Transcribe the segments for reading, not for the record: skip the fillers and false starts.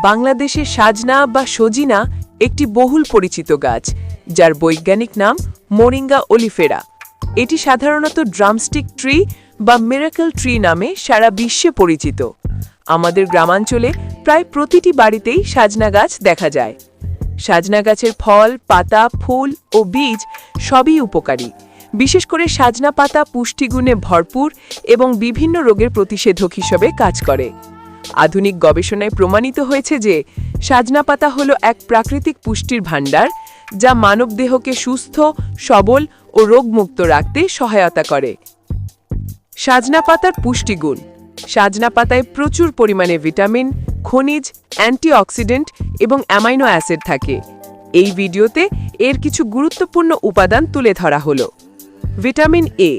বাংলাদেশে সাজনা বা সজিনা একটি বহুল পরিচিত গাছ, যার বৈজ্ঞানিক নাম মোরিঙ্গা ওলিফেরা। এটি সাধারণত ড্রামস্টিক ট্রি বা মিরাকল ট্রি নামে সারা বিশ্বে পরিচিত। আমাদের গ্রামাঞ্চলে প্রায় প্রতিটি বাড়িতেই সাজনা গাছ দেখা যায়। সাজনা গাছের ফল, পাতা, ফুল ও বীজ সবই উপকারী। বিশেষ করে সাজনা পাতা পুষ্টিগুণে ভরপুর এবং বিভিন্ন রোগের প্রতিষেধক হিসেবে কাজ করে। আধুনিক গবেষণায় প্রমাণিত হয়েছে যে সাজনা পাতা হলো এক প্রাকৃতিক পুষ্টির ভাণ্ডার, যা মানবদেহকে সুস্থ, সবল ও রোগমুক্ত রাখতে সহায়তা করে। সাজনা পাতার পুষ্টিগুণ: সাজনা পাতায় প্রচুর পরিমাণে ভিটামিন, খনিজ, অ্যান্টিঅক্সিডেন্ট এবং অ্যামাইনো অ্যাসিড থাকে। এই ভিডিওতে এর কিছু গুরুত্বপূর্ণ উপাদান তুলে ধরা হলো। ভিটামিন এ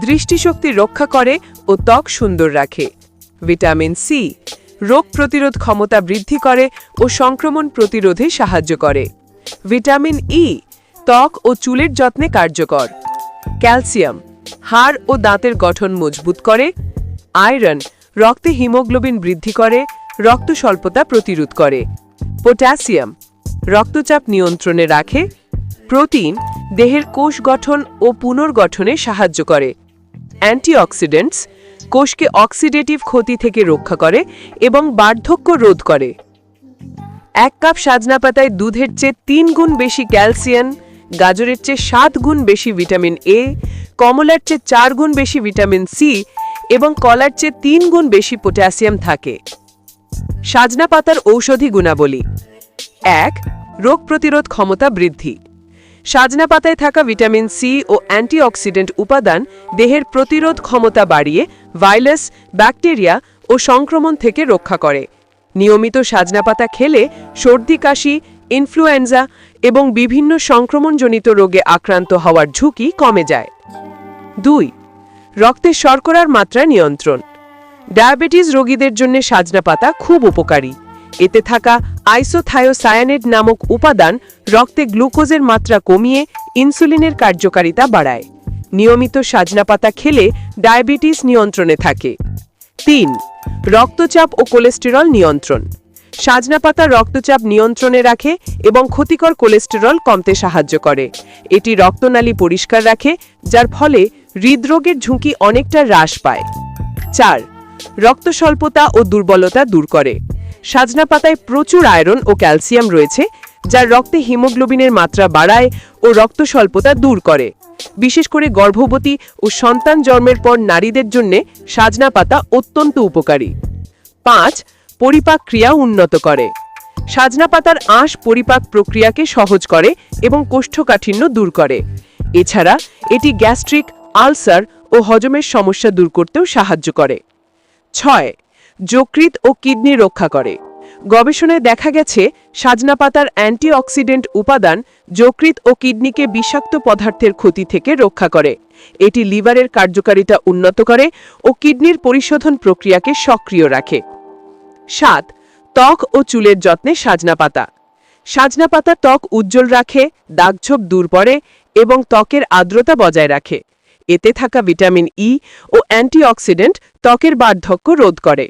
দৃষ্টিশক্তি রক্ষা করে ও ত্বক সুন্দর রাখে। ভিটামিন সি রোগ প্রতিরোধ ক্ষমতা বৃদ্ধি করে ও সংক্রমণ প্রতিরোধে সাহায্য করে। ভিটামিন ই ত্বক ও চুলের যত্নে কার্যকর। ক্যালসিয়াম হাড় ও দাঁতের গঠন মজবুত করে। আয়রন রক্তে হিমোগ্লোবিন বৃদ্ধি করে, রক্ত স্বল্পতা প্রতিরোধ করে। পটাশিয়াম রক্তচাপ নিয়ন্ত্রণে রাখে। প্রোটিন দেহের কোষ গঠন ও পুনর্গঠনে সাহায্য করে। অ্যান্টিঅক্সিডেন্টস কোষকে অক্সিডেটিভ ক্ষতি থেকে রক্ষা করে এবং বার্ধক্য রোধ করে। 1 কাপ সাজনা পাতায় দুধের চেয়ে 3 গুণ বেশি ক্যালসিয়াম, গাজরের চেয়ে 7 গুণ বেশি ভিটামিন এ, কমলার চেয়ে 4 গুণ বেশি ভিটামিন সি এবং কলার চেয়ে 3 গুণ বেশি পটাশিয়াম থাকে। সাজনা পাতার ঔষধি গুণাবলী: 1. রোগ প্রতিরোধ ক্ষমতা বৃদ্ধি। সাজনা পাতায় থাকা ভিটামিন সি ও অ্যান্টিঅক্সিডেন্ট উপাদান দেহের প্রতিরোধ ক্ষমতা বাড়িয়ে ভাইরাস, ব্যাকটেরিয়া ও সংক্রমণ থেকে রক্ষা করে। নিয়মিত সাজনা পাতা খেলে সর্দি, কাশি, ইনফ্লুয়েঞ্জা এবং বিভিন্ন সংক্রমণজনিত রোগে আক্রান্ত হওয়ার ঝুঁকি কমে যায়। 2. রক্তে শর্করার মাত্রা নিয়ন্ত্রণ। ডায়াবেটিস রোগীদের জন্য সাজনা পাতা খুব উপকারী। এতে থাকা আইসোথায়োসায়ানেট নামক উপাদান রক্তে গ্লুকোজের মাত্রা কমিয়ে ইনসুলিনের কার্যকারিতা বাড়ায়। নিয়মিত সাজনা পাতা খেলে ডায়াবেটিস নিয়ন্ত্রণে থাকে। 3. রক্তচাপ ও কোলেস্টেরল নিয়ন্ত্রণ। সাজনা পাতা রক্তচাপ নিয়ন্ত্রণে রাখে এবং ক্ষতিকর কোলেস্টেরল কমতে সাহায্য করে। এটি রক্তনালী পরিষ্কার রাখে, যার ফলে হৃদরোগের ঝুঁকি অনেকটা হ্রাস পায়। 4. রক্ত স্বল্পতা ও দুর্বলতা দূর করে। সাজনা পাতায় প্রচুর আয়রন ও ক্যালসিয়াম রয়েছে, যা রক্তে হিমোগ্লোবিনের মাত্রা বাড়ায় ও রক্ত স্বল্পতা দূর করে। বিশেষ করে গর্ভবতী ও সন্তান জন্মের পর নারীদের জন্য সাজনা পাতা অত্যন্ত উপকারী। 5. পরিপাক ক্রিয়া উন্নত করে। সাজনা পাতার আঁশ পরিপাক প্রক্রিয়াকে সহজ করে এবং কোষ্ঠকাঠিন্য দূর করে। এছাড়া এটি গ্যাস্ট্রিক, আলসার ও হজমের সমস্যা দূর করতেও সাহায্য করে। 6. যকৃৎ ও কিডনি রক্ষা করে। গবেষণায় দেখা গেছে সাজনা পাতার অ্যান্টিঅক্সিডেন্ট উপাদান যকৃৎ ও কিডনিকে বিষাক্ত পদার্থের ক্ষতি থেকে রক্ষা করে। এটি লিভারের কার্যকারিতা উন্নত করে ও কিডনির পরিশোধন প্রক্রিয়াকে সক্রিয় রাখে। 7. ত্বক ও চুলের যত্নে সাজনা পাতা। সাজনা পাতা ত্বক উজ্জ্বল রাখে, দাগছোপ দূর করে এবং ত্বকের আর্দ্রতা বজায় রাখে। এতে থাকা ভিটামিন ই ও অ্যান্টিঅক্সিডেন্ট ত্বকের বার্ধক্য রোধ করে।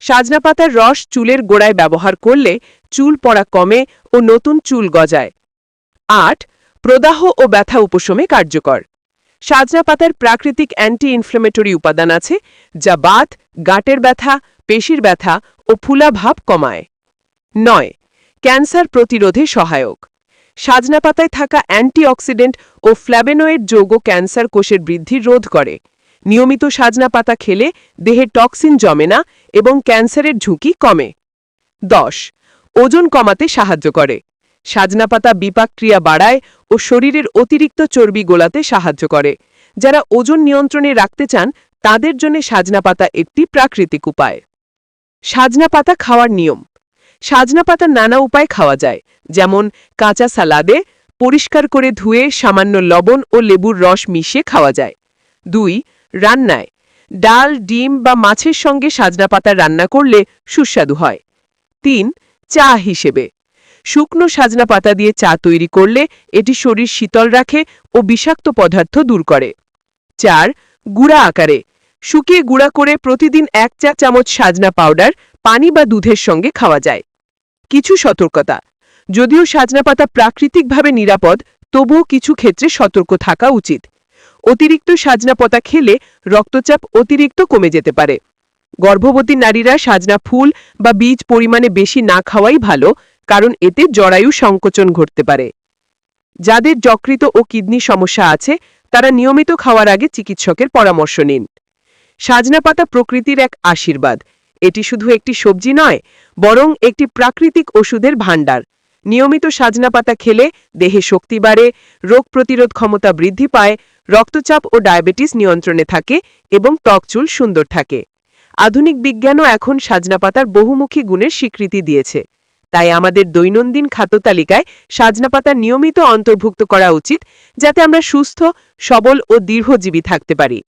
সাজনা পাতার রস চুলের গোড়ায় ব্যবহার করলে চুল পড়া কমে ও নতুন চুল গজায়। 8. প্রদাহ ও ব্যথা উপশমে কার্যকর। সাজনা পাতার প্রাকৃতিক অ্যান্টি ইনফ্লেমেটরি উপাদান আছে, যা বাত, গাঁটের ব্যথা, পেশির ব্যথা ও ফুলাভাব কমায়। 9. ক্যান্সার প্রতিরোধে সহায়ক। সাজনা পাতায় থাকা অ্যান্টিঅক্সিডেন্ট ও ফ্ল্যাভোনয়েড যৌগ ক্যান্সার কোষের বৃদ্ধি রোধ করে। নিয়মিত সাজনা পাতা খেলে দেহে টক্সিন জমে না এবং ক্যান্সারের ঝুঁকি কমে। 10. ওজন কমাতে সাহায্য করে। সাজনা পাতা বিপাক ক্রিয়া বাড়ায় ও শরীরের অতিরিক্ত চর্বি গোলাতে সাহায্য করে। যারা ওজন নিয়ন্ত্রণে রাখতে চান তাদের জন্য সাজনা পাতা একটি প্রাকৃতিক উপায়। সাজনা পাতা খাওয়ার নিয়ম: সাজনা পাতা নানা উপায়ে খাওয়া যায়, যেমন কাঁচা সালাদে পরিষ্কার করে ধুয়ে সামান্য লবণ ও লেবুর রস মিশিয়ে খাওয়া যায়। 2. রান্নায় ডাল, ডিম বা মাছের সঙ্গে সাজনা পাতা রান্না করলে সুস্বাদু হয়। 3. চা হিসেবে শুকনো সাজনা পাতা দিয়ে চা তৈরি করলে এটি শরীর শীতল রাখে ও বিষাক্ত পদার্থ দূর করে। 4. গুঁড়া আকারে শুকিয়ে গুঁড়া করে প্রতিদিন 1 চা চামচ সাজনা পাউডার পানি বা দুধের সঙ্গে খাওয়া যায়। কিছু সতর্কতা। যদিও সাজনা পাতা প্রাকৃতিকভাবে নিরাপদ, তবুও কিছু ক্ষেত্রে সতর্ক থাকা উচিত। অতিরিক্ত সাজনা পাতা খেলে রক্তচাপ অতিরিক্ত কমে যেতে পারে। গর্ভবতী নারীরা সাজনা ফুল বা বীজ পরিমাণে বেশি না খাওয়াই ভালো, কারণ এতে জরায়ু সংকোচন ঘটতে পারে। যাদের যকৃত ও কিডনি সমস্যা আছে তারা নিয়মিত খাওয়ার আগে চিকিৎসকের পরামর্শ নিন। সাজনা পাতা প্রকৃতির এক আশীর্বাদ। এটি শুধু একটি সবজি নয়, বরং একটি প্রাকৃতিক ওষুধের ভাণ্ডার। নিয়মিত সাজনা পাতা খেলে দেহে শক্তি বাড়ে, রোগ প্রতিরোধ ক্ষমতা বৃদ্ধি পায়, রক্তচাপ ও ডায়াবেটিস নিয়ন্ত্রণে থাকে এবং ত্বকচুল সুন্দর থাকে। আধুনিক বিজ্ঞানও এখন সাজনা পাতার বহুমুখী গুণের স্বীকৃতি দিয়েছে। তাই আমাদের দৈনন্দিন খাদ্য তালিকায় সাজনা পাতা নিয়মিত অন্তর্ভুক্ত করা উচিত, যাতে আমরা সুস্থ, সবল ও দীর্ঘজীবী থাকতে পারি।